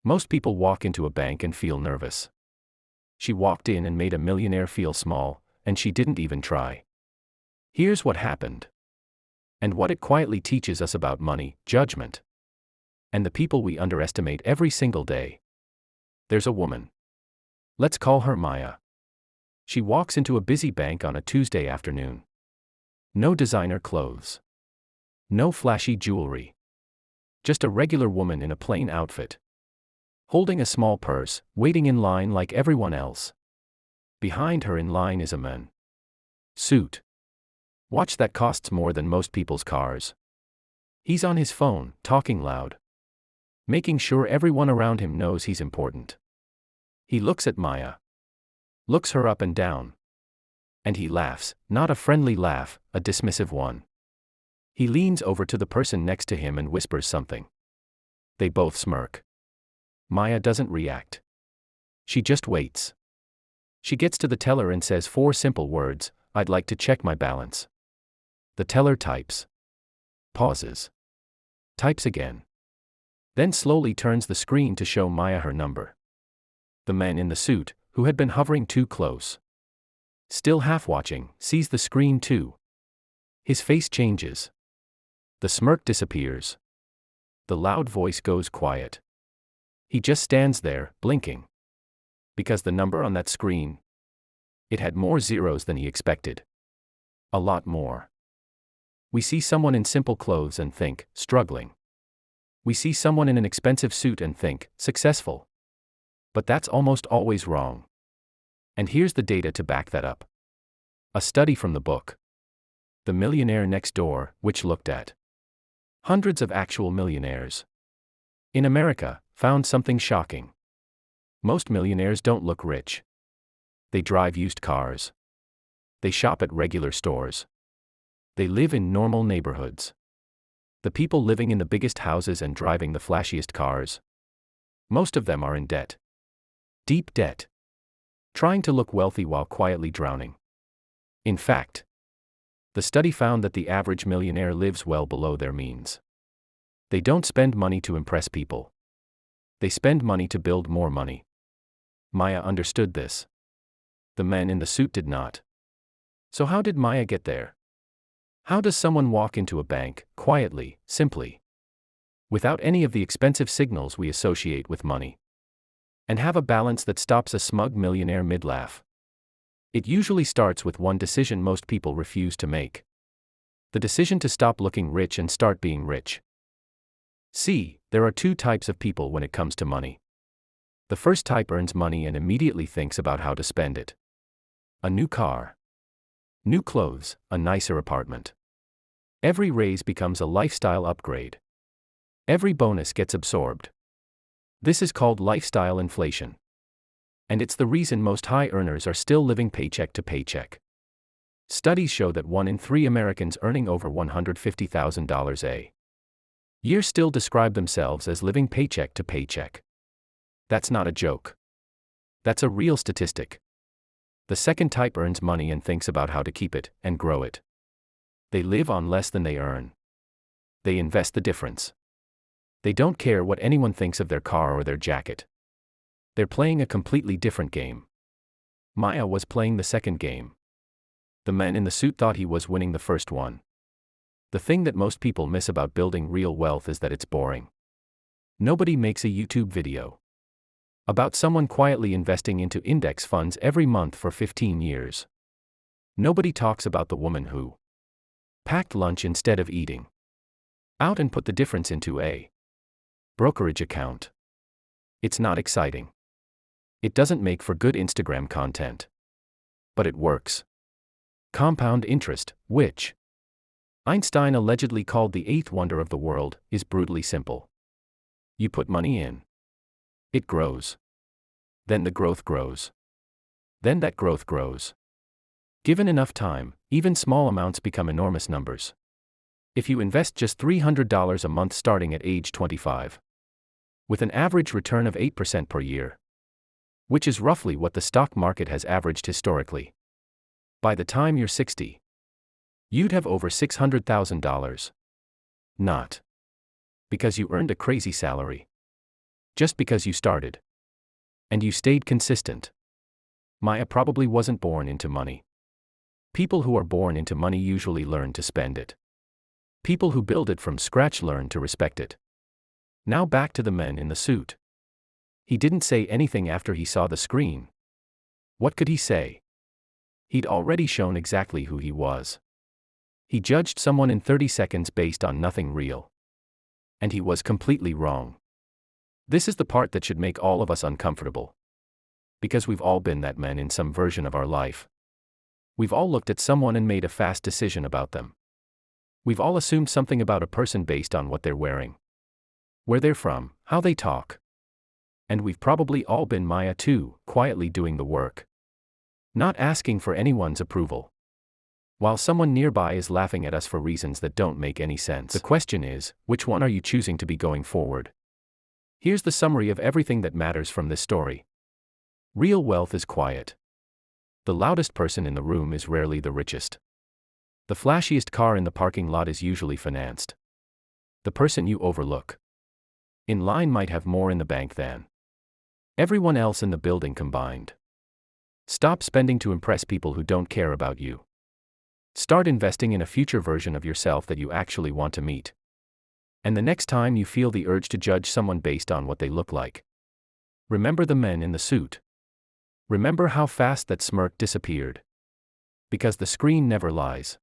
Most people walk into a bank and feel nervous. She walked in and made a millionaire feel small, and she didn't even try. Here's what happened. And what it quietly teaches us about money, judgment, and the people we underestimate every single day. There's a woman. Let's call her Maya. She walks into a busy bank on a Tuesday afternoon. No designer clothes. No flashy jewelry. Just a regular woman in a plain outfit. Holding a small purse, waiting in line like everyone else. Behind her in line is a man. Suit. Watch that costs more than most people's cars. He's on his phone, talking loud. Making sure everyone around him knows he's important. He looks at Maya. Looks her up and down. And he laughs, not a friendly laugh, a dismissive one. He leans over to the person next to him and whispers something. They both smirk. Maya doesn't react. She just waits. She gets to the teller and says 4 simple words, "I'd like to check my balance." The teller types. Pauses. Types again. Then slowly turns the screen to show Maya her number. The man in the suit, who had been hovering too close, still half watching, sees the screen too. His face changes. The smirk disappears. The loud voice goes quiet. He just stands there, blinking. Because the number on that screen, it had more zeros than he expected. A lot more. We see someone in simple clothes and think, struggling. We see someone in an expensive suit and think, successful. But that's almost always wrong. And here's the data to back that up. A study from the book The Millionaire Next Door, which looked at hundreds of actual millionaires in America, found something shocking. Most millionaires don't look rich. They drive used cars. They shop at regular stores. They live in normal neighborhoods. The people living in the biggest houses and driving the flashiest cars, most of them are in debt. Deep debt. Trying to look wealthy while quietly drowning. In fact, the study found that the average millionaire lives well below their means. They don't spend money to impress people. They spend money to build more money. Maya understood this. The man in the suit did not. So how did Maya get there? How does someone walk into a bank, quietly, simply, without any of the expensive signals we associate with money, and have a balance that stops a smug millionaire mid-laugh? It usually starts with one decision most people refuse to make. The decision to stop looking rich and start being rich. See, there are 2 types of people when it comes to money. The first type earns money and immediately thinks about how to spend it. A new car. New clothes, a nicer apartment. Every raise becomes a lifestyle upgrade. Every bonus gets absorbed. This is called lifestyle inflation. And it's the reason most high earners are still living paycheck to paycheck. Studies show that 1 in 3 Americans earning over $150,000 a year still describe themselves as living paycheck to paycheck. That's not a joke. That's a real statistic. The second type earns money and thinks about how to keep it and grow it. They live on less than they earn. They invest the difference. They don't care what anyone thinks of their car or their jacket. They're playing a completely different game. Maya was playing the second game. The man in the suit thought he was winning the first one. The thing that most people miss about building real wealth is that it's boring. Nobody makes a YouTube video about someone quietly investing into index funds every month for 15 years. Nobody talks about the woman who packed lunch instead of eating out and put the difference into a brokerage account. It's not exciting. It doesn't make for good Instagram content. But it works. Compound interest, which Einstein allegedly called the 8th wonder of the world, is brutally simple. You put money in. It grows. Then the growth grows. Then that growth grows. Given enough time, even small amounts become enormous numbers. If you invest just $300 a month starting at age 25, with an average return of 8% per year, which is roughly what the stock market has averaged historically, by the time you're 60, you'd have over $600,000. Not because you earned a crazy salary, Just because you started. And you stayed consistent. Maya probably wasn't born into money. People who are born into money usually learn to spend it. People who build it from scratch learn to respect it. Now back to the man in the suit. He didn't say anything after he saw the screen. What could he say? He'd already shown exactly who he was. He judged someone in 30 seconds based on nothing real. And he was completely wrong. This is the part that should make all of us uncomfortable. Because we've all been that man in some version of our life. We've all looked at someone and made a fast decision about them. We've all assumed something about a person based on what they're wearing, where they're from, how they talk. And we've probably all been Maya too, quietly doing the work. Not asking for anyone's approval. While someone nearby is laughing at us for reasons that don't make any sense. The question is, which one are you choosing to be going forward? Here's the summary of everything that matters from this story. Real wealth is quiet. The loudest person in the room is rarely the richest. The flashiest car in the parking lot is usually financed. The person you overlook in line might have more in the bank than everyone else in the building combined. Stop spending to impress people who don't care about you. Start investing in a future version of yourself that you actually want to meet. And the next time you feel the urge to judge someone based on what they look like, remember the men in the suit. Remember how fast that smirk disappeared. Because the screen never lies.